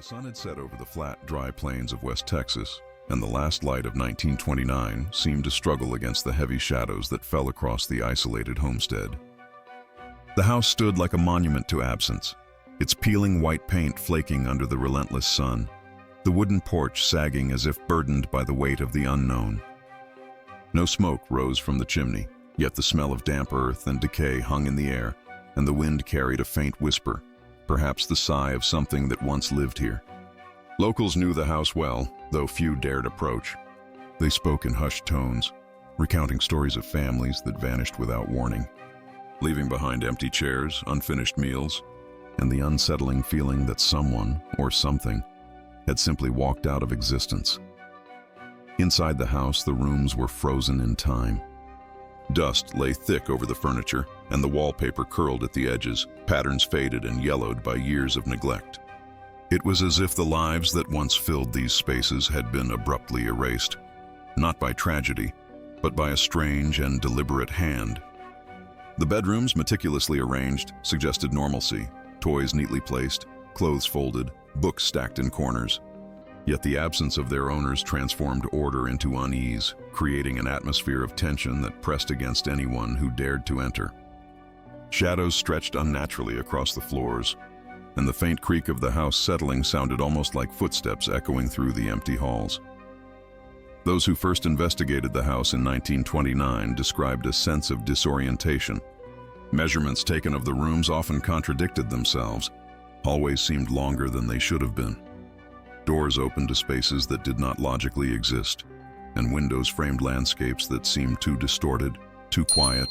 sun had set over the flat, dry plains of West Texas, and the last light of 1929 seemed to struggle against the heavy shadows that fell across the isolated homestead. The house stood like a monument to absence, its peeling white paint flaking under the relentless sun, the wooden porch sagging as if burdened by the weight of the unknown. No smoke rose from the chimney, yet the smell of damp earth and decay hung in the air, and the wind carried a faint whisper, perhaps the sigh of something that once lived here. Locals knew the house well, though few dared approach. They spoke in hushed tones, recounting stories of families that vanished without warning, leaving behind empty chairs, unfinished meals, and the unsettling feeling that someone, or something, had simply walked out of existence. Inside the house, the rooms were frozen in time. Dust lay thick over the furniture, and the wallpaper curled at the edges, patterns faded and yellowed by years of neglect. It was as if the lives that once filled these spaces had been abruptly erased, not by tragedy, but by a strange and deliberate hand. The bedrooms, meticulously arranged, suggested normalcy, toys neatly placed, clothes folded, books stacked in corners. Yet the absence of their owners transformed order into unease, creating an atmosphere of tension that pressed against anyone who dared to enter. Shadows stretched unnaturally across the floors, and the faint creak of the house settling sounded almost like footsteps echoing through the empty halls. Those who first investigated the house in 1929 described a sense of disorientation. Measurements taken of the rooms often contradicted themselves. Hallways seemed longer than they should have been. Doors opened to spaces that did not logically exist, and windows framed landscapes that seemed too distorted, too quiet,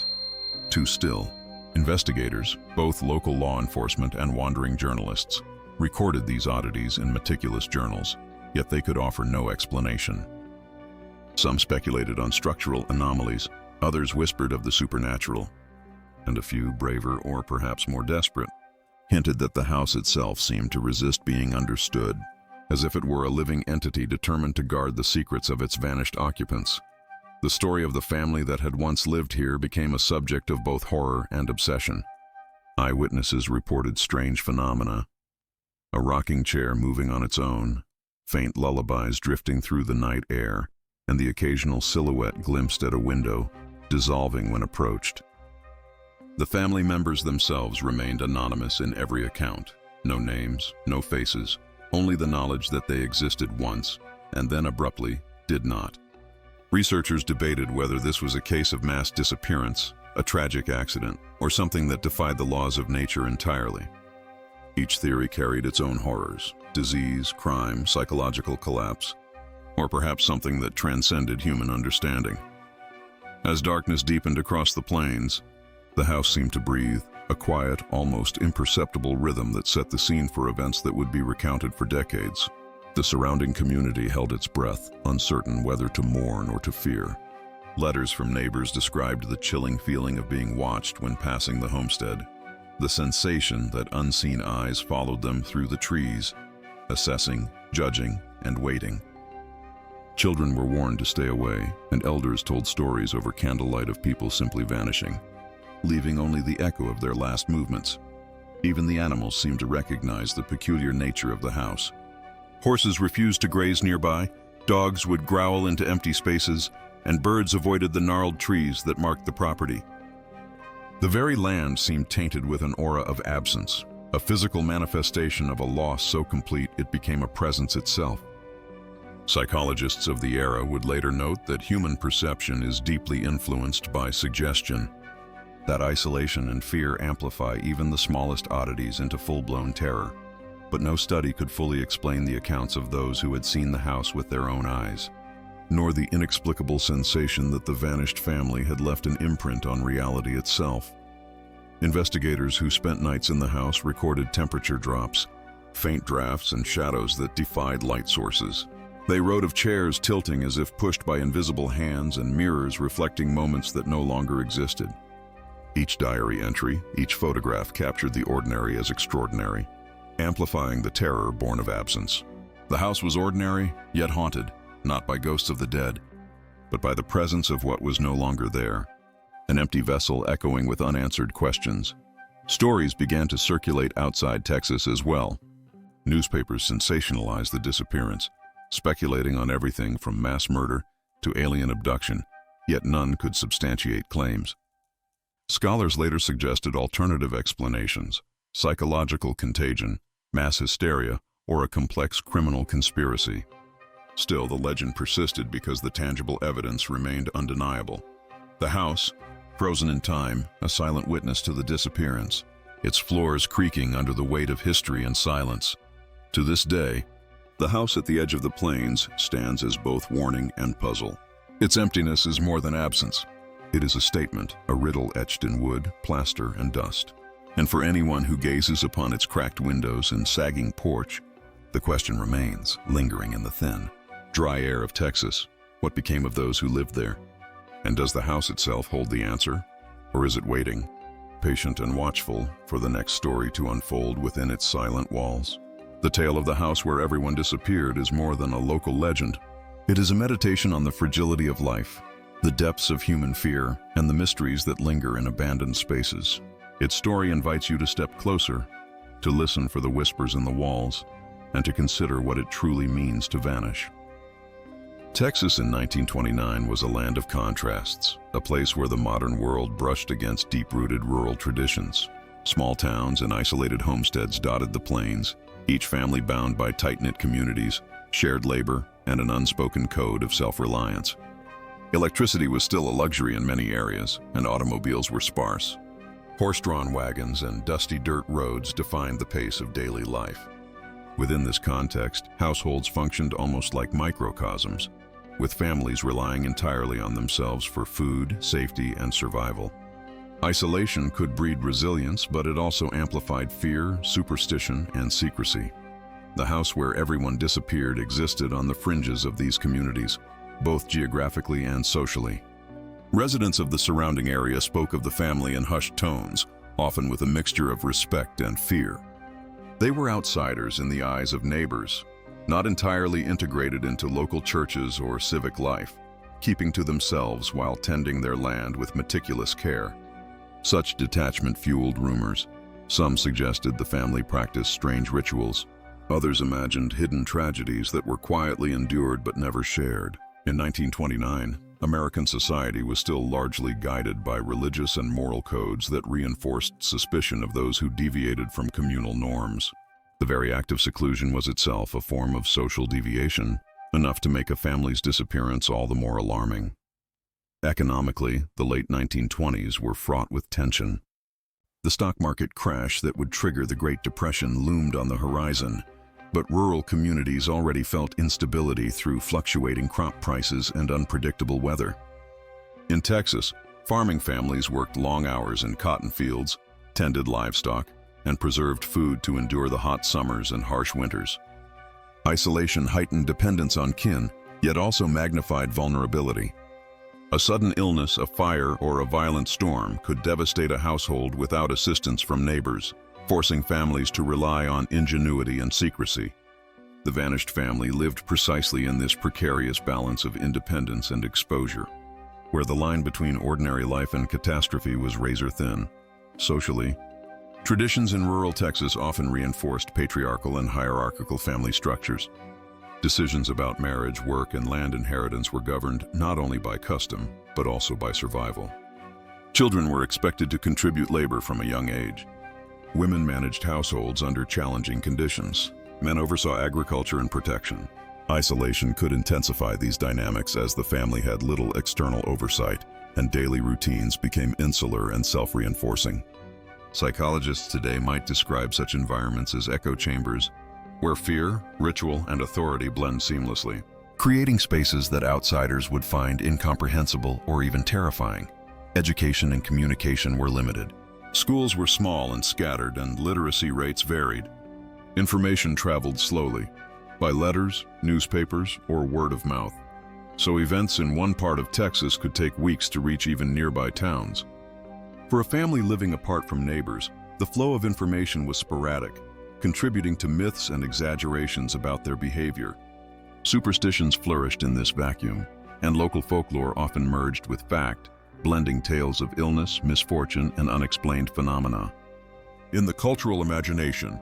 too still. Investigators, both local law enforcement and wandering journalists, recorded these oddities in meticulous journals, yet they could offer no explanation. Some speculated on structural anomalies, others whispered of the supernatural, and a few, braver or perhaps more desperate, hinted that the house itself seemed to resist being understood, as if it were a living entity determined to guard the secrets of its vanished occupants. The story of the family that had once lived here became a subject of both horror and obsession. Eyewitnesses reported strange phenomena: a rocking chair moving on its own, faint lullabies drifting through the night air, and the occasional silhouette glimpsed at a window, dissolving when approached. The family members themselves remained anonymous in every account. No names, no faces, only the knowledge that they existed once, and then abruptly did not. Researchers debated whether this was a case of mass disappearance, a tragic accident, or something that defied the laws of nature entirely. Each theory carried its own horrors: disease, crime, psychological collapse, or perhaps something that transcended human understanding. As darkness deepened across the plains, the house seemed to breathe, a quiet, almost imperceptible rhythm that set the scene for events that would be recounted for decades. The surrounding community held its breath, uncertain whether to mourn or to fear. Letters from neighbors described the chilling feeling of being watched when passing the homestead, the sensation that unseen eyes followed them through the trees, assessing, judging, and waiting. Children were warned to stay away, and elders told stories over candlelight of people simply vanishing, leaving only the echo of their last movements. Even the animals seemed to recognize the peculiar nature of the house. Horses refused to graze nearby, dogs would growl into empty spaces, and birds avoided the gnarled trees that marked the property. The very land seemed tainted with an aura of absence, a physical manifestation of a loss so complete it became a presence itself. Psychologists of the era would later note that human perception is deeply influenced by suggestion, that isolation and fear amplify even the smallest oddities into full-blown terror. But no study could fully explain the accounts of those who had seen the house with their own eyes, nor the inexplicable sensation that the vanished family had left an imprint on reality itself. Investigators who spent nights in the house recorded temperature drops, faint drafts, and shadows that defied light sources. They wrote of chairs tilting as if pushed by invisible hands and mirrors reflecting moments that no longer existed. Each diary entry, each photograph captured the ordinary as extraordinary, amplifying the terror born of absence. The house was ordinary, yet haunted, not by ghosts of the dead, but by the presence of what was no longer there, an empty vessel echoing with unanswered questions. Stories began to circulate outside Texas as well. Newspapers sensationalized the disappearance, speculating on everything from mass murder to alien abduction, yet none could substantiate claims. Scholars later suggested alternative explanations: psychological contagion, mass hysteria, or a complex criminal conspiracy. Still, the legend persisted because the tangible evidence remained undeniable. The house, frozen in time, a silent witness to the disappearance, its floors creaking under the weight of history and silence. To this day, the house at the edge of the plains stands as both warning and puzzle. Its emptiness is more than absence. It is a statement, a riddle etched in wood, plaster, and dust. And for anyone who gazes upon its cracked windows and sagging porch, the question remains, lingering in the thin, dry air of Texas: what became of those who lived there? And does the house itself hold the answer? Or is it waiting, patient and watchful, for the next story to unfold within its silent walls? The tale of the house where everyone disappeared is more than a local legend. It is a meditation on the fragility of life, the depths of human fear, and the mysteries that linger in abandoned spaces. Its story invites you to step closer, to listen for the whispers in the walls, and to consider what it truly means to vanish. Texas in 1929 was a land of contrasts, a place where the modern world brushed against deep-rooted rural traditions. Small towns and isolated homesteads dotted the plains, each family bound by tight-knit communities, shared labor, and an unspoken code of self-reliance. Electricity was still a luxury in many areas, and automobiles were sparse. Horse-drawn wagons and dusty dirt roads defined the pace of daily life. Within this context, households functioned almost like microcosms, with families relying entirely on themselves for food, safety, and survival. Isolation could breed resilience, but it also amplified fear, superstition, and secrecy. The house where everyone disappeared existed on the fringes of these communities, both geographically and socially. Residents of the surrounding area spoke of the family in hushed tones, often with a mixture of respect and fear. They were outsiders in the eyes of neighbors, not entirely integrated into local churches or civic life, keeping to themselves while tending their land with meticulous care. Such detachment fueled rumors. Some suggested the family practiced strange rituals. Others imagined hidden tragedies that were quietly endured but never shared. In 1929, American society was still largely guided by religious and moral codes that reinforced suspicion of those who deviated from communal norms. The very act of seclusion was itself a form of social deviation, enough to make a family's disappearance all the more alarming. Economically, the late 1920s were fraught with tension. The stock market crash that would trigger the Great Depression loomed on the horizon, but rural communities already felt instability through fluctuating crop prices and unpredictable weather. In Texas, farming families worked long hours in cotton fields, tended livestock, and preserved food to endure the hot summers and harsh winters. Isolation heightened dependence on kin, yet also magnified vulnerability. A sudden illness, a fire, or a violent storm could devastate a household without assistance from neighbors, forcing families to rely on ingenuity and secrecy. The vanished family lived precisely in this precarious balance of independence and exposure, where the line between ordinary life and catastrophe was razor-thin. Socially, traditions in rural Texas often reinforced patriarchal and hierarchical family structures. Decisions about marriage, work, and land inheritance were governed not only by custom, but also by survival. Children were expected to contribute labor from a young age. Women managed households under challenging conditions. Men oversaw agriculture and protection. Isolation could intensify these dynamics as the family had little external oversight, and daily routines became insular and self-reinforcing. Psychologists today might describe such environments as echo chambers, where fear, ritual, and authority blend seamlessly, creating spaces that outsiders would find incomprehensible or even terrifying. Education and communication were limited. Schools were small and scattered, and literacy rates varied. Information traveled slowly, by letters, newspapers, or word of mouth. So events in one part of Texas could take weeks to reach even nearby towns. For a family living apart from neighbors, the flow of information was sporadic, contributing to myths and exaggerations about their behavior. Superstitions flourished in this vacuum, and local folklore often merged with fact, blending tales of illness, misfortune, and unexplained phenomena. In the cultural imagination,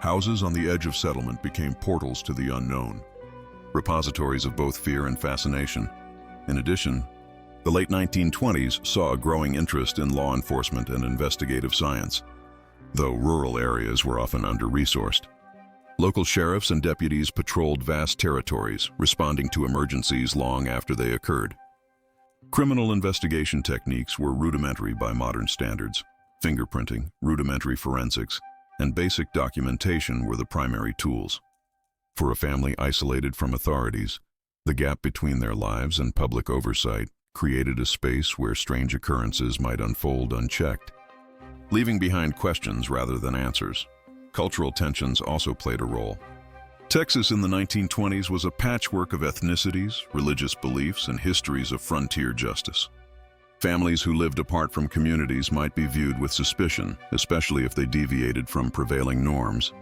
Houses on the edge of settlement became portals to the unknown, repositories of both fear and fascination. In addition, the late 1920s saw a growing interest in law enforcement and investigative science, though rural areas were often under-resourced. Local sheriffs and deputies patrolled vast territories, responding to emergencies long after they occurred. Criminal investigation techniques were rudimentary by modern standards. Fingerprinting, rudimentary forensics, and basic documentation were the primary tools. For a family isolated from authorities, the gap between their lives and public oversight created a space where strange occurrences might unfold unchecked, leaving behind questions rather than answers. Cultural tensions also played a role. Texas in the 1920s was a patchwork of ethnicities, religious beliefs, and histories of frontier justice. Families who lived apart from communities might be viewed with suspicion, especially if they deviated from prevailing norms.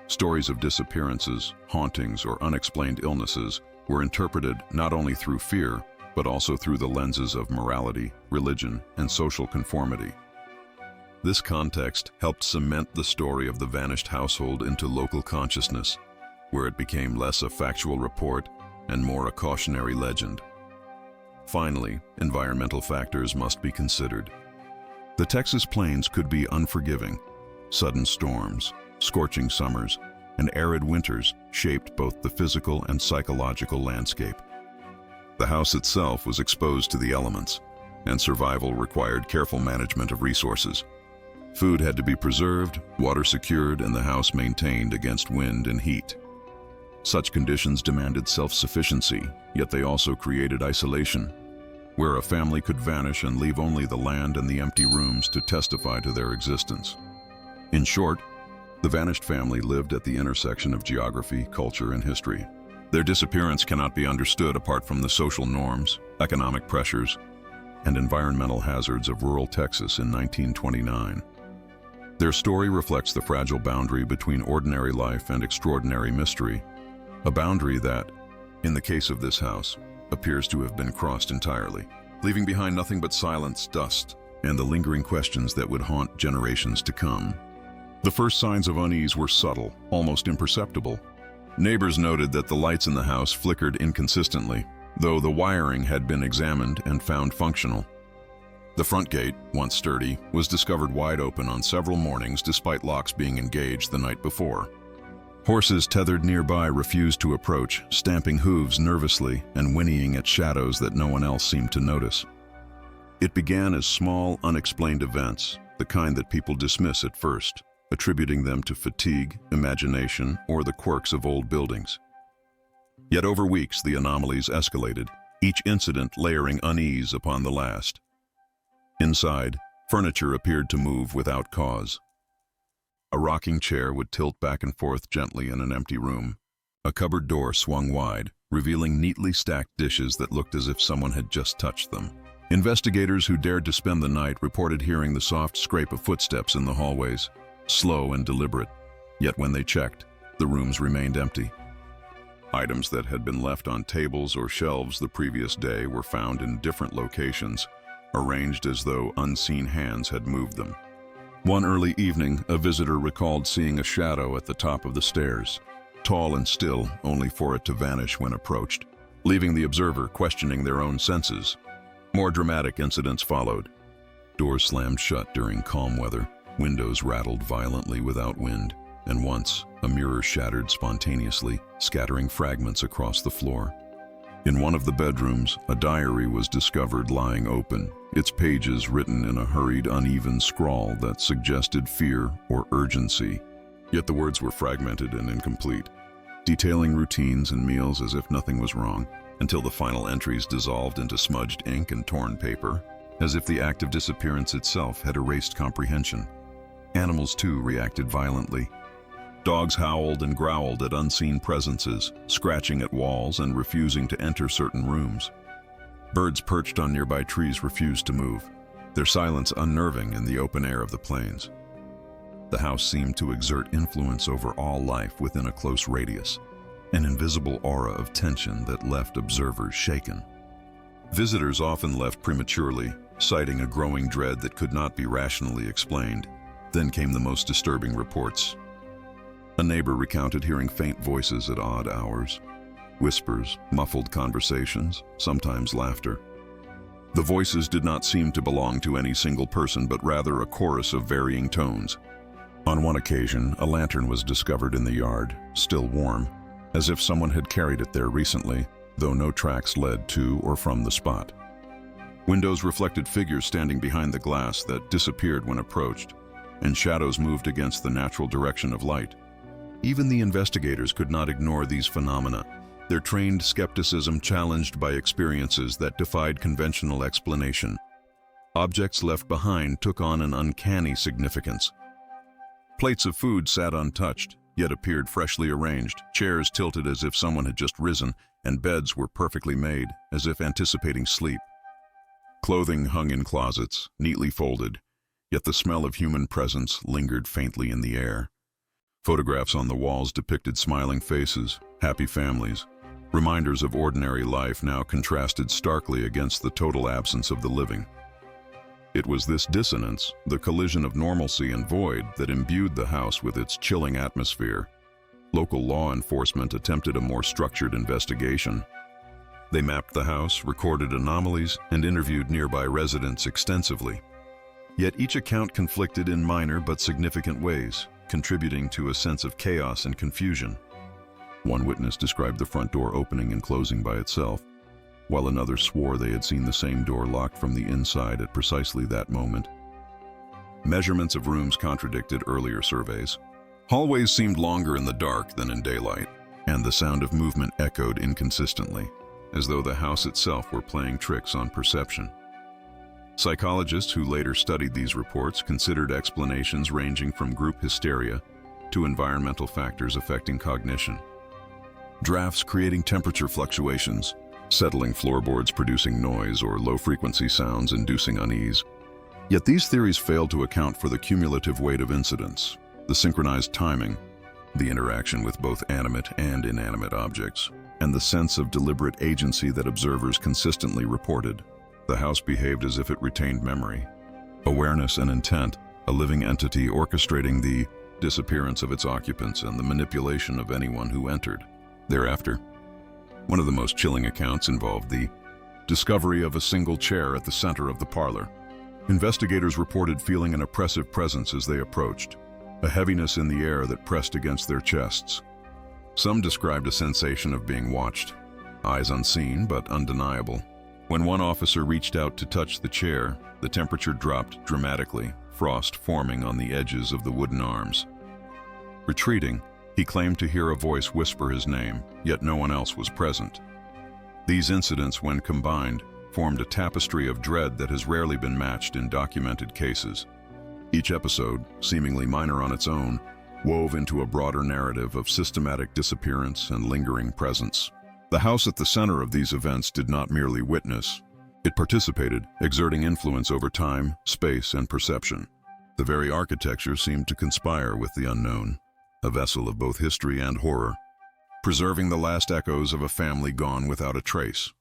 Stories of disappearances, hauntings, or unexplained illnesses were interpreted not only through fear, but also through the lenses of morality, religion, and social conformity. This context helped cement the story of the vanished household into local consciousness, where it became less a factual report and more a cautionary legend. Finally, environmental factors must be considered. The Texas plains could be unforgiving. Sudden storms, scorching summers, and arid winters shaped both the physical and psychological landscape. The house itself was exposed to the elements, and survival required careful management of resources. Food had to be preserved, water secured, and the house maintained against wind and heat. Such conditions demanded self-sufficiency, yet they also created isolation, where a family could vanish and leave only the land and the empty rooms to testify to their existence. In short, the vanished family lived at the intersection of geography, culture, and history. Their disappearance cannot be understood apart from the social norms, economic pressures, and environmental hazards of rural Texas in 1929. Their story reflects the fragile boundary between ordinary life and extraordinary mystery, a boundary that, in the case of this house, appears to have been crossed entirely, leaving behind nothing but silence, dust, and the lingering questions that would haunt generations to come. The first signs of unease were subtle, almost imperceptible. Neighbors noted that the lights in the house flickered inconsistently, though the wiring had been examined and found functional. The front gate, once sturdy, was discovered wide open on several mornings despite locks being engaged the night before. Horses tethered nearby refused to approach, stamping hooves nervously and whinnying at shadows that no one else seemed to notice. It began as small, unexplained events, the kind that people dismiss at first, attributing them to fatigue, imagination, or the quirks of old buildings. Yet over weeks, the anomalies escalated, each incident layering unease upon the last. Inside, furniture appeared to move without cause. A rocking chair would tilt back and forth gently in an empty room. A cupboard door swung wide, revealing neatly stacked dishes that looked as if someone had just touched them. Investigators who dared to spend the night reported hearing the soft scrape of footsteps in the hallways, slow and deliberate. Yet when they checked, the rooms remained empty. Items that had been left on tables or shelves the previous day were found in different locations, arranged as though unseen hands had moved them. One early evening, a visitor recalled seeing a shadow at the top of the stairs, tall and still, only for it to vanish when approached, leaving the observer questioning their own senses. More dramatic incidents followed. Doors slammed shut during calm weather, windows rattled violently without wind, and once, a mirror shattered spontaneously, scattering fragments across the floor. In one of the bedrooms, a diary was discovered lying open, its pages written in a hurried, uneven scrawl that suggested fear or urgency. Yet the words were fragmented and incomplete, detailing routines and meals as if nothing was wrong, until the final entries dissolved into smudged ink and torn paper, as if the act of disappearance itself had erased comprehension. Animals, too, reacted violently. Dogs howled and growled at unseen presences, scratching at walls and refusing to enter certain rooms. Birds perched on nearby trees refused to move, their silence unnerving in the open air of the plains. The house seemed to exert influence over all life within a close radius, an invisible aura of tension that left observers shaken. Visitors often left prematurely, citing a growing dread that could not be rationally explained. Then came the most disturbing reports. A neighbor recounted hearing faint voices at odd hours, whispers, muffled conversations, sometimes laughter. The voices did not seem to belong to any single person, but rather a chorus of varying tones. On one occasion, a lantern was discovered in the yard, still warm, as if someone had carried it there recently, though no tracks led to or from the spot. Windows reflected figures standing behind the glass that disappeared when approached, and shadows moved against the natural direction of light. Even the investigators could not ignore these phenomena, their trained skepticism challenged by experiences that defied conventional explanation. Objects left behind took on an uncanny significance. Plates of food sat untouched, yet appeared freshly arranged, chairs tilted as if someone had just risen, and beds were perfectly made, as if anticipating sleep. Clothing hung in closets, neatly folded, yet the smell of human presence lingered faintly in the air. Photographs on the walls depicted smiling faces, happy families, reminders of ordinary life now contrasted starkly against the total absence of the living. It was this dissonance, the collision of normalcy and void, that imbued the house with its chilling atmosphere. Local law enforcement attempted a more structured investigation. They mapped the house, recorded anomalies, and interviewed nearby residents extensively. Yet each account conflicted in minor but significant ways, contributing to a sense of chaos and confusion. One witness described the front door opening and closing by itself, while another swore they had seen the same door locked from the inside at precisely that moment. Measurements of rooms contradicted earlier surveys. Hallways seemed longer in the dark than in daylight, and the sound of movement echoed inconsistently, as though the house itself were playing tricks on perception. Psychologists who later studied these reports considered explanations ranging from group hysteria to environmental factors affecting cognition. Drafts creating temperature fluctuations, settling floorboards producing noise, or low-frequency sounds inducing unease. Yet these theories failed to account for the cumulative weight of incidents, the synchronized timing, the interaction with both animate and inanimate objects, and the sense of deliberate agency that observers consistently reported. The house behaved as if it retained memory, awareness, and intent, a living entity orchestrating the disappearance of its occupants and the manipulation of anyone who entered. Thereafter, one of the most chilling accounts involved the discovery of a single chair at the center of the parlor. Investigators reported feeling an oppressive presence as they approached, a heaviness in the air that pressed against their chests. Some described a sensation of being watched, eyes unseen but undeniable. When one officer reached out to touch the chair, the temperature dropped dramatically, frost forming on the edges of the wooden arms. Retreating, he claimed to hear a voice whisper his name, yet no one else was present. These incidents, when combined, formed a tapestry of dread that has rarely been matched in documented cases. Each episode, seemingly minor on its own, wove into a broader narrative of systematic disappearance and lingering presence. The house at the center of these events did not merely witness, it participated, exerting influence over time, space, and perception. The very architecture seemed to conspire with the unknown, a vessel of both history and horror, preserving the last echoes of a family gone without a trace.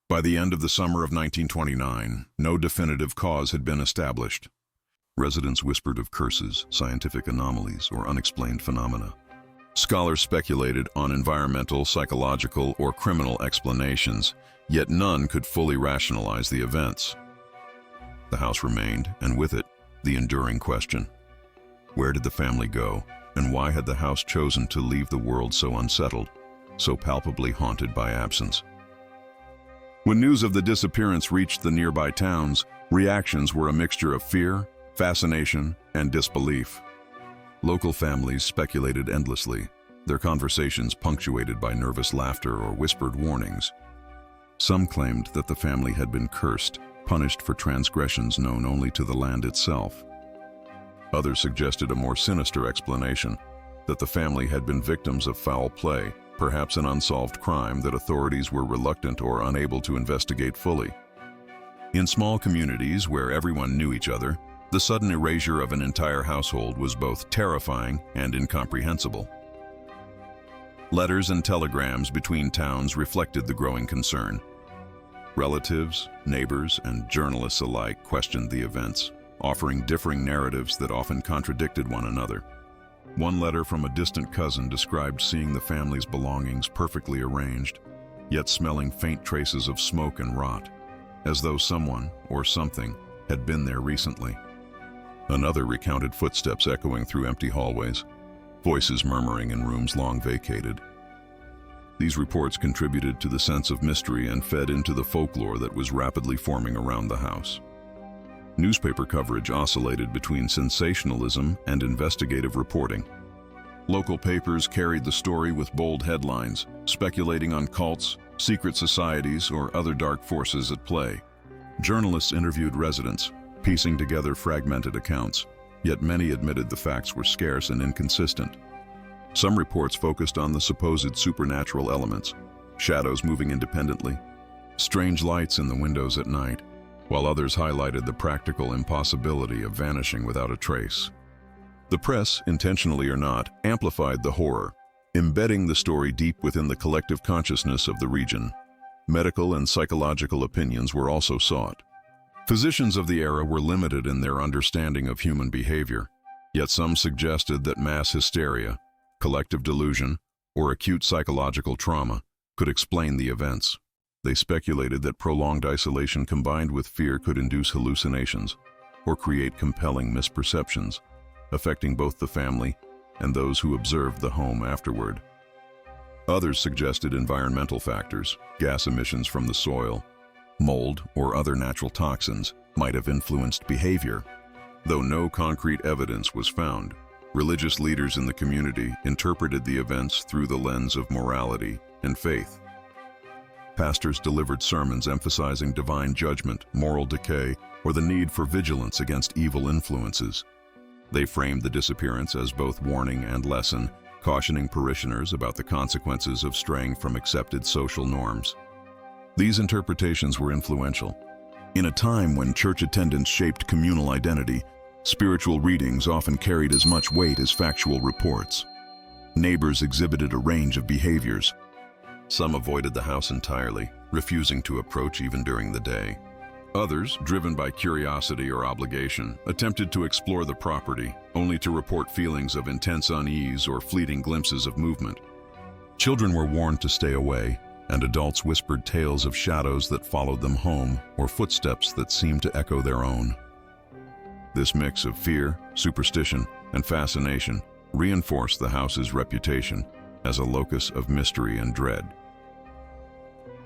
By the end of the summer of 1929, no definitive cause had been established. Residents whispered of curses, scientific anomalies, or unexplained phenomena. Scholars speculated on environmental, psychological, or criminal explanations, yet none could fully rationalize the events. The house remained, and with it, the enduring question. Where did the family go, and why had the house chosen to leave the world so unsettled, so palpably haunted by absence? When news of the disappearance reached the nearby towns, reactions were a mixture of fear, fascination, and disbelief. Local families speculated endlessly, their conversations punctuated by nervous laughter or whispered warnings. Some claimed that the family had been cursed, punished for transgressions known only to the land itself. Others suggested a more sinister explanation, that the family had been victims of foul play, perhaps an unsolved crime that authorities were reluctant or unable to investigate fully. In small communities where everyone knew each other, the sudden erasure of an entire household was both terrifying and incomprehensible. Letters and telegrams between towns reflected the growing concern. Relatives, neighbors, and journalists alike questioned the events, offering differing narratives that often contradicted one another. One letter from a distant cousin described seeing the family's belongings perfectly arranged, yet smelling faint traces of smoke and rot, as though someone or something had been there recently. Another recounted footsteps echoing through empty hallways, voices murmuring in rooms long vacated. These reports contributed to the sense of mystery and fed into the folklore that was rapidly forming around the house. Newspaper coverage oscillated between sensationalism and investigative reporting. Local papers carried the story with bold headlines, speculating on cults, secret societies, or other dark forces at play. Journalists interviewed residents, piecing together fragmented accounts, yet many admitted the facts were scarce and inconsistent. Some reports focused on the supposed supernatural elements, shadows moving independently, strange lights in the windows at night, while others highlighted the practical impossibility of vanishing without a trace. The press, intentionally or not, amplified the horror, embedding the story deep within the collective consciousness of the region. Medical and psychological opinions were also sought. Physicians of the era were limited in their understanding of human behavior, yet some suggested that mass hysteria, collective delusion, or acute psychological trauma could explain the events. They speculated that prolonged isolation combined with fear could induce hallucinations or create compelling misperceptions, affecting both the family and those who observed the home afterward. Others suggested environmental factors, gas emissions from the soil, mold, or other natural toxins might have influenced behavior. Though no concrete evidence was found, religious leaders in the community interpreted the events through the lens of morality and faith. Pastors delivered sermons emphasizing divine judgment, moral decay, or the need for vigilance against evil influences. They framed the disappearance as both warning and lesson, cautioning parishioners about the consequences of straying from accepted social norms. These interpretations were influential. In a time when church attendance shaped communal identity, spiritual readings often carried as much weight as factual reports. Neighbors exhibited a range of behaviors. Some avoided the house entirely, refusing to approach even during the day. Others, driven by curiosity or obligation, attempted to explore the property, only to report feelings of intense unease or fleeting glimpses of movement. Children were warned to stay away, and adults whispered tales of shadows that followed them home or footsteps that seemed to echo their own. This mix of fear, superstition, and fascination reinforced the house's reputation as a locus of mystery and dread.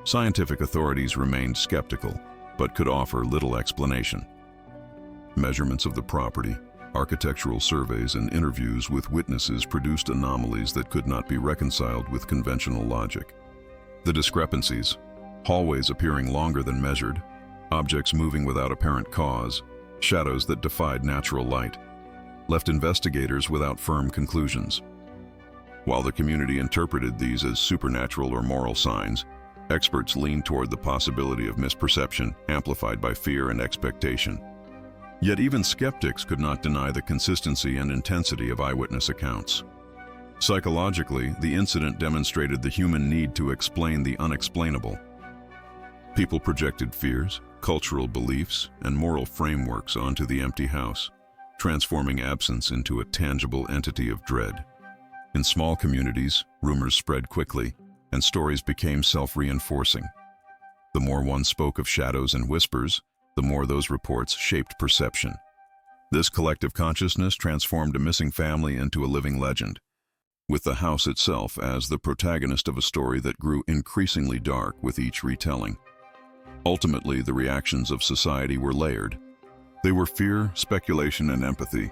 Scientific authorities remained skeptical, but could offer little explanation. Measurements of the property, architectural surveys, and interviews with witnesses produced anomalies that could not be reconciled with conventional logic. The discrepancies, hallways appearing longer than measured, objects moving without apparent cause, shadows that defied natural light, left investigators without firm conclusions. While the community interpreted these as supernatural or moral signs, experts leaned toward the possibility of misperception amplified by fear and expectation. Yet even skeptics could not deny the consistency and intensity of eyewitness accounts. Psychologically, the incident demonstrated the human need to explain the unexplainable. People projected fears, cultural beliefs, and moral frameworks onto the empty house, transforming absence into a tangible entity of dread. In small communities, rumors spread quickly, and stories became self-reinforcing. The more one spoke of shadows and whispers, the more those reports shaped perception. This collective consciousness transformed a missing family into a living legend, with the house itself as the protagonist of a story that grew increasingly dark with each retelling. Ultimately, the reactions of society were layered. They were fear, speculation, and empathy,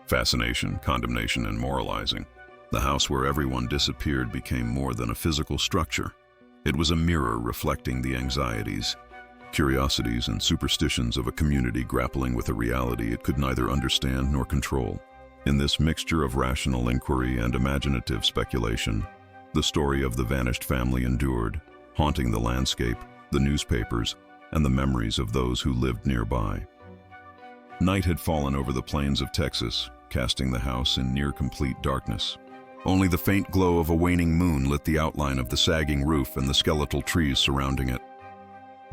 fascination, condemnation, and moralizing. The house where everyone disappeared became more than a physical structure. It was a mirror reflecting the anxieties, curiosities, and superstitions of a community grappling with a reality it could neither understand nor control. In this mixture of rational inquiry and imaginative speculation, the story of the vanished family endured, haunting the landscape, the newspapers, and the memories of those who lived nearby. Night had fallen over the plains of Texas, casting the house in near-complete darkness. Only the faint glow of a waning moon lit the outline of the sagging roof and the skeletal trees surrounding it.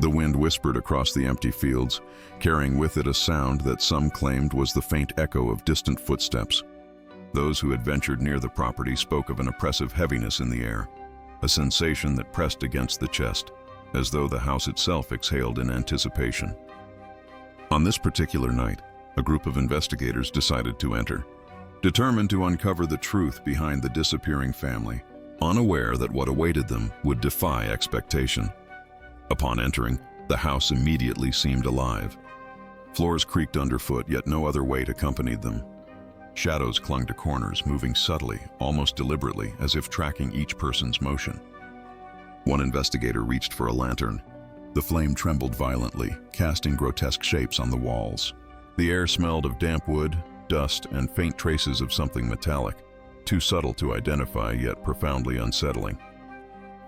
The wind whispered across the empty fields, carrying with it a sound that some claimed was the faint echo of distant footsteps. Those who had ventured near the property spoke of an oppressive heaviness in the air, a sensation that pressed against the chest, as though the house itself exhaled in anticipation. On this particular night, a group of investigators decided to enter, determined to uncover the truth behind the disappearing family, unaware that what awaited them would defy expectation. Upon entering, the house immediately seemed alive. Floors creaked underfoot, yet no other weight accompanied them. Shadows clung to corners, moving subtly, almost deliberately, as if tracking each person's motion. One investigator reached for a lantern. The flame trembled violently, casting grotesque shapes on the walls. The air smelled of damp wood, dust, and faint traces of something metallic, too subtle to identify, yet profoundly unsettling.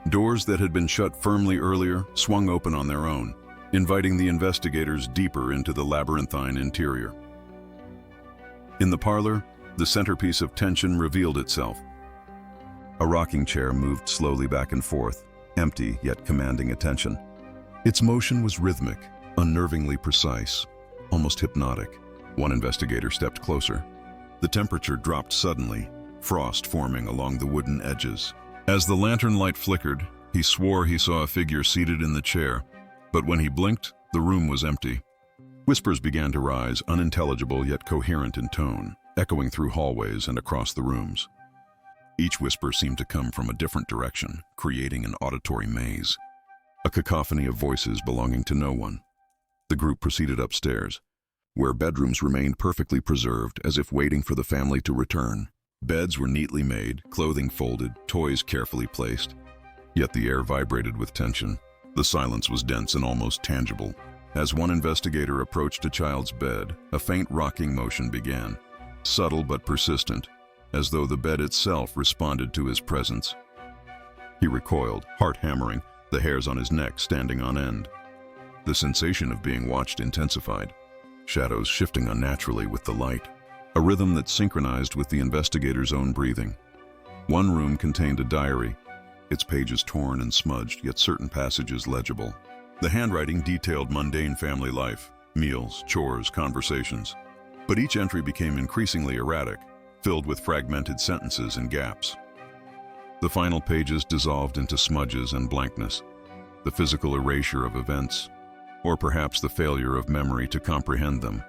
Doors that had been shut firmly earlier swung open on their own, inviting the investigators deeper into the labyrinthine interior. In the parlor, the centerpiece of tension revealed itself. A rocking chair moved slowly back and forth, empty yet commanding attention. Its motion was rhythmic, unnervingly precise, almost hypnotic. One investigator stepped closer. The temperature dropped suddenly, frost forming along the wooden edges. As the lantern light flickered, he swore he saw a figure seated in the chair, but when he blinked, the room was empty. Whispers began to rise, unintelligible yet coherent in tone, echoing through hallways and across the rooms. Each whisper seemed to come from a different direction, creating an auditory maze, a cacophony of voices belonging to no one. The group proceeded upstairs, where bedrooms remained perfectly preserved, as if waiting for the family to return. Beds were neatly made, clothing folded, toys carefully placed. Yet the air vibrated with tension. The silence was dense and almost tangible. As one investigator approached a child's bed, a faint rocking motion began, subtle but persistent, as though the bed itself responded to his presence. He recoiled, heart hammering, the hairs on his neck standing on end. The sensation of being watched intensified, shadows shifting unnaturally with the light, a rhythm that synchronized with the investigator's own breathing. One room contained a diary, its pages torn and smudged, yet certain passages legible. The handwriting detailed mundane family life, meals, chores, conversations. But each entry became increasingly erratic, filled with fragmented sentences and gaps. The final pages dissolved into smudges and blankness, the physical erasure of events, or perhaps the failure of memory to comprehend them.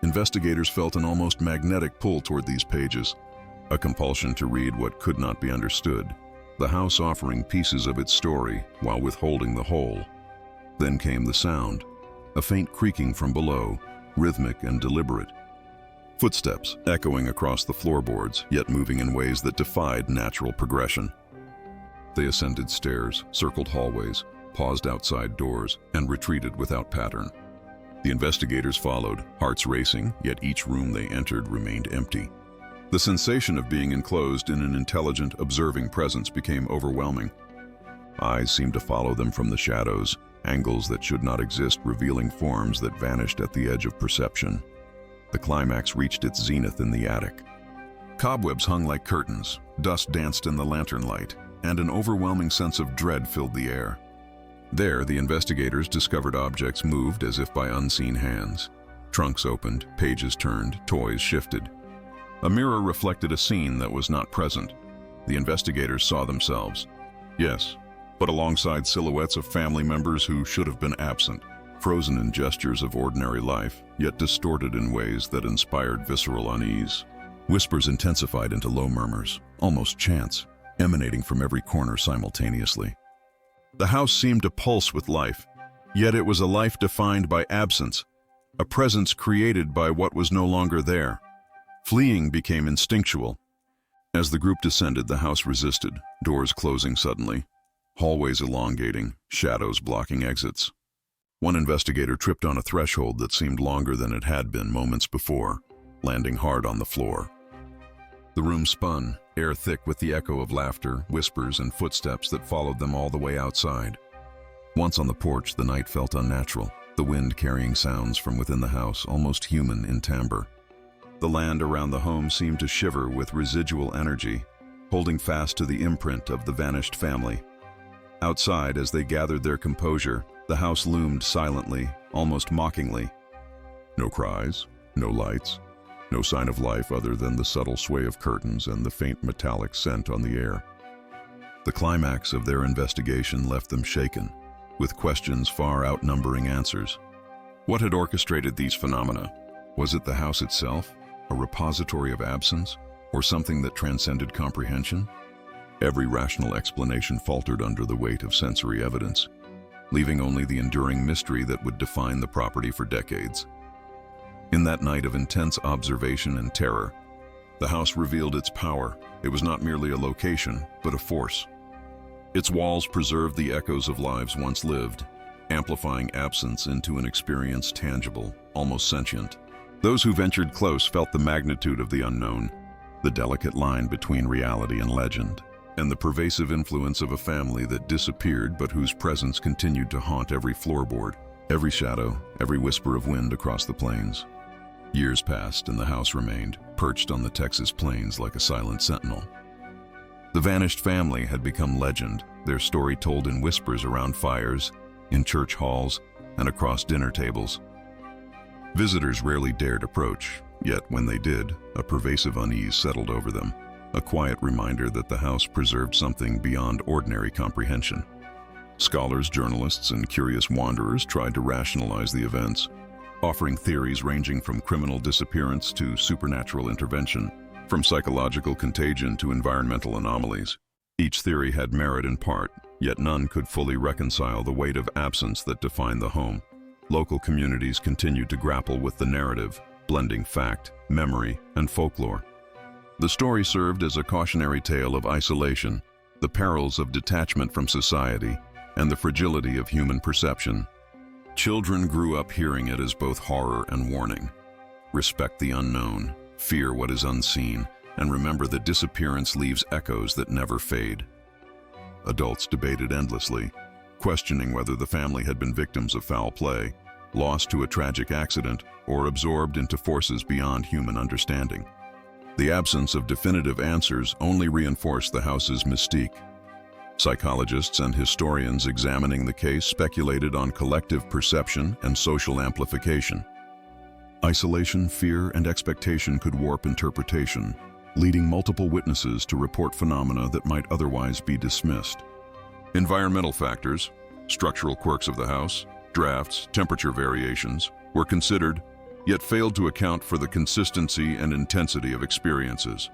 Investigators felt an almost magnetic pull toward these pages, a compulsion to read what could not be understood, the house offering pieces of its story while withholding the whole. Then came the sound, a faint creaking from below, rhythmic and deliberate. Footsteps echoing across the floorboards, yet moving in ways that defied natural progression. They ascended stairs, circled hallways, paused outside doors, and retreated without pattern. The investigators followed, hearts racing, yet each room they entered remained empty. The sensation of being enclosed in an intelligent, observing presence became overwhelming. Eyes seemed to follow them from the shadows, angles that should not exist, revealing forms that vanished at the edge of perception. The climax reached its zenith in the attic. Cobwebs hung like curtains, dust danced in the lantern light, and an overwhelming sense of dread filled the air. There, the investigators discovered objects moved as if by unseen hands. Trunks opened, pages turned, toys shifted. A mirror reflected a scene that was not present. The investigators saw themselves. Yes, but alongside silhouettes of family members who should have been absent, frozen in gestures of ordinary life, yet distorted in ways that inspired visceral unease. Whispers intensified into low murmurs, almost chants, emanating from every corner simultaneously. The house seemed to pulse with life, yet it was a life defined by absence, a presence created by what was no longer there. Fleeing became instinctual. As the group descended, the house resisted, doors closing suddenly, hallways elongating, shadows blocking exits. One investigator tripped on a threshold that seemed longer than it had been moments before, landing hard on the floor. The room spun, air thick with the echo of laughter, whispers, and footsteps that followed them all the way outside. Once on the porch, the night felt unnatural, the wind carrying sounds from within the house, almost human in timbre. The land around the home seemed to shiver with residual energy, holding fast to the imprint of the vanished family. Outside, as they gathered their composure, the house loomed silently, almost mockingly. No cries, no lights, No sign of life other than the subtle sway of curtains and the faint metallic scent on the air. The climax of their investigation left them shaken, with questions far outnumbering answers. What had orchestrated these phenomena? Was it the house itself, a repository of absence, or something that transcended comprehension? Every rational explanation faltered under the weight of sensory evidence, leaving only the enduring mystery that would define the property for decades. In that night of intense observation and terror, the house revealed its power. It was not merely a location, but a force. Its walls preserved the echoes of lives once lived, amplifying absence into an experience tangible, almost sentient. Those who ventured close felt the magnitude of the unknown, the delicate line between reality and legend, and the pervasive influence of a family that disappeared but whose presence continued to haunt every floorboard, every shadow, every whisper of wind across the plains. Years passed and the house remained, perched on the Texas plains like a silent sentinel. The vanished family had become legend, their story told in whispers around fires, in church halls, and across dinner tables. Visitors rarely dared approach, yet when they did, a pervasive unease settled over them, a quiet reminder that the house preserved something beyond ordinary comprehension. Scholars, journalists, and curious wanderers tried to rationalize the events, offering theories ranging from criminal disappearance to supernatural intervention, from psychological contagion to environmental anomalies. Each theory had merit in part, yet none could fully reconcile the weight of absence that defined the home. Local communities continued to grapple with the narrative, blending fact, memory, and folklore. The story served as a cautionary tale of isolation, the perils of detachment from society, and the fragility of human perception. Children grew up hearing it as both horror and warning. Respect the unknown, fear what is unseen, and remember that disappearance leaves echoes that never fade. Adults debated endlessly, questioning whether the family had been victims of foul play, lost to a tragic accident, or absorbed into forces beyond human understanding. The absence of definitive answers only reinforced the house's mystique. Psychologists and historians examining the case speculated on collective perception and social amplification. Isolation, fear, and expectation could warp interpretation, leading multiple witnesses to report phenomena that might otherwise be dismissed. Environmental factors, structural quirks of the house, drafts, temperature variations, were considered, yet failed to account for the consistency and intensity of experiences.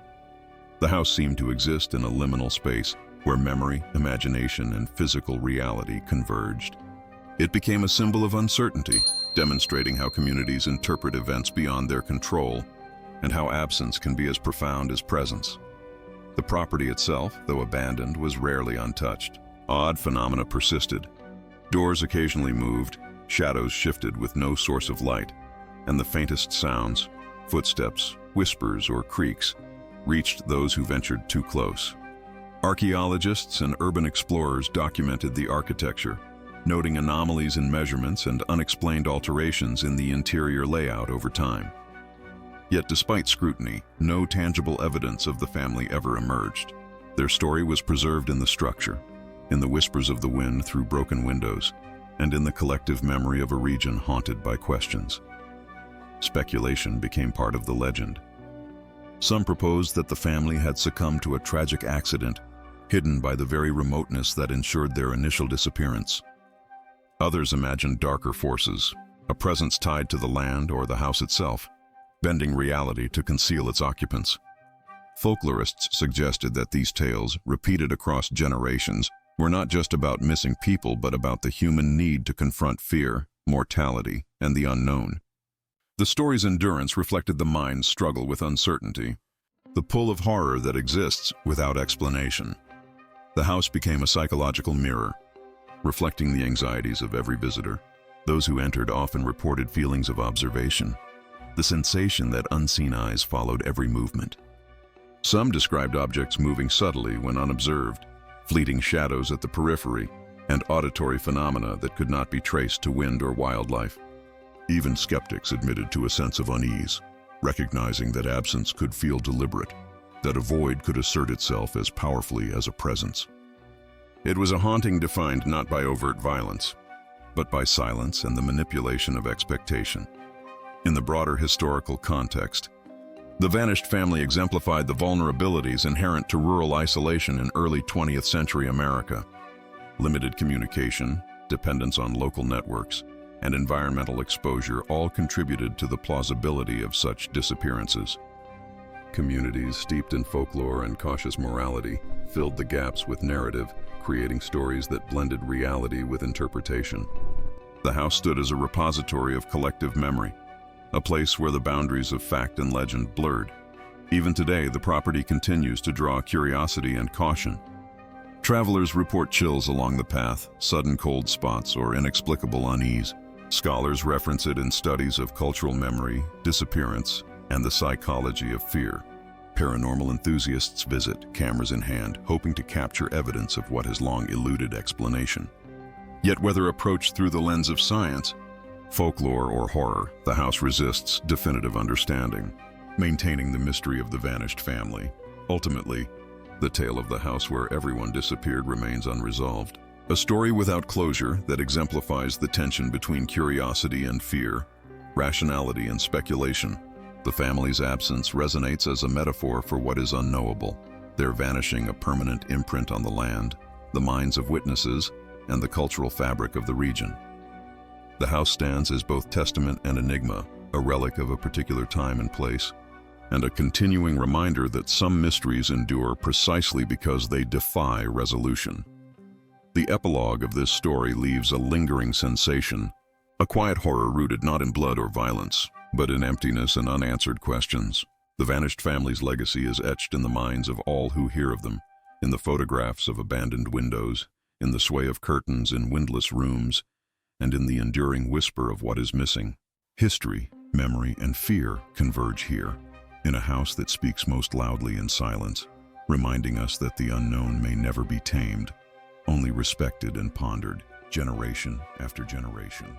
The house seemed to exist in a liminal space where memory, imagination, and physical reality converged. It became a symbol of uncertainty, demonstrating how communities interpret events beyond their control and how absence can be as profound as presence. The property itself, though abandoned, was rarely untouched. Odd phenomena persisted. Doors occasionally moved, shadows shifted with no source of light, and the faintest sounds, footsteps, whispers, or creaks, reached those who ventured too close. Archaeologists and urban explorers documented the architecture, noting anomalies in measurements and unexplained alterations in the interior layout over time. Yet despite scrutiny, no tangible evidence of the family ever emerged. Their story was preserved in the structure, in the whispers of the wind through broken windows, and in the collective memory of a region haunted by questions. Speculation became part of the legend. Some proposed that the family had succumbed to a tragic accident, hidden by the very remoteness that ensured their initial disappearance. Others imagined darker forces, a presence tied to the land or the house itself, bending reality to conceal its occupants. Folklorists suggested that these tales, repeated across generations, were not just about missing people but about the human need to confront fear, mortality, and the unknown. The story's endurance reflected the mind's struggle with uncertainty, the pull of horror that exists without explanation. The house became a psychological mirror, reflecting the anxieties of every visitor. Those who entered often reported feelings of observation, the sensation that unseen eyes followed every movement. Some described objects moving subtly when unobserved, fleeting shadows at the periphery, and auditory phenomena that could not be traced to wind or wildlife. Even skeptics admitted to a sense of unease, recognizing that absence could feel deliberate, that a void could assert itself as powerfully as a presence. It was a haunting defined not by overt violence, but by silence and the manipulation of expectation. In the broader historical context, The vanished family exemplified the vulnerabilities inherent to rural isolation in early 20th century America. Limited communication, dependence on local networks, and environmental exposure all contributed to the plausibility of such disappearances. Communities steeped in folklore and cautious morality filled the gaps with narrative, creating stories that blended reality with interpretation. The house stood as a repository of collective memory, a place where the boundaries of fact and legend blurred. Even today, the property continues to draw curiosity and caution. Travelers report chills along the path, sudden cold spots, or inexplicable unease. Scholars reference it in studies of cultural memory, disappearance, and the psychology of fear. Paranormal enthusiasts visit, cameras in hand, hoping to capture evidence of what has long eluded explanation. Yet whether approached through the lens of science, folklore, or horror, the house resists definitive understanding, maintaining the mystery of the vanished family. Ultimately, the tale of the house where everyone disappeared remains unresolved. A story without closure that exemplifies the tension between curiosity and fear, rationality and speculation. The family's absence resonates as a metaphor for what is unknowable, their vanishing a permanent imprint on the land, the minds of witnesses, and the cultural fabric of the region. The house stands as both testament and enigma, a relic of a particular time and place, and a continuing reminder that some mysteries endure precisely because they defy resolution. The epilogue of this story leaves a lingering sensation, a quiet horror rooted not in blood or violence, but in emptiness and unanswered questions. The vanished family's legacy is etched in the minds of all who hear of them, in the photographs of abandoned windows, in the sway of curtains in windless rooms, and in the enduring whisper of what is missing. History, memory, and fear converge here, in a house that speaks most loudly in silence, reminding us that the unknown may never be tamed, only respected and pondered, generation after generation.